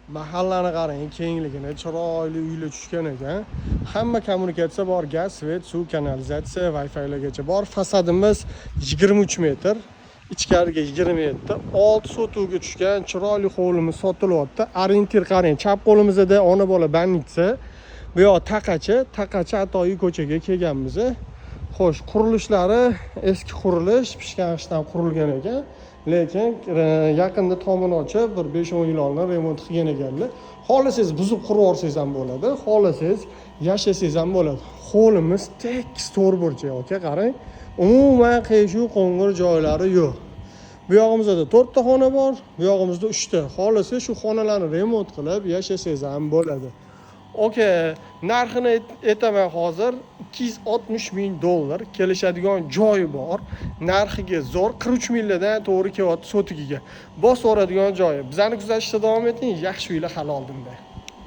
Mahallani qarang, kengligini, chiroyli uylar tushgan ekan. Hamma kommunikatsiya bor, gaz, svet, suv, kanalizatsiya, Wi-Fi'largacha bor. Fasadimiz 23 metr, ichkariga 27. 6 sotuvga tushgan chiroyli hovlimiz sotilyapti. Orientir qarang, chap qo'limizda ona bola banitsa, bu yoq taqacha atoyi ko'chaga kelganmiz. Xo'sh, qurilishlari eski qurilish, pishgan qurilgan ekan. Lekin yaqinda tomini ochib, bir 5-10 yil oldin remont qilgan ekanlar. Xohlasangiz buzib qurib olsangiz ham bo'ladi, xohlasangiz yashasangiz ham bo'ladi. Hovlimiz tekis to'rt burchak, aka qarang. Umuman qiyshuv qo'ng'ir joylari yo'q. Bu yog'imizda 4 ta xona bor, bu yog'imizda 3 ta. Xohlasangiz shu xonalarni remont qilib yashasangiz ham bo'ladi. Okay, narxini aytaman hozir $260,000 kelishadigan joyi bor. Narxiga zo'r 43 milliardan to'g'ri kelyapti sotigiga. Bos o'radigan joyi. Bizani kuzatishda davom eting. Yaxshi uylar hali oldinda.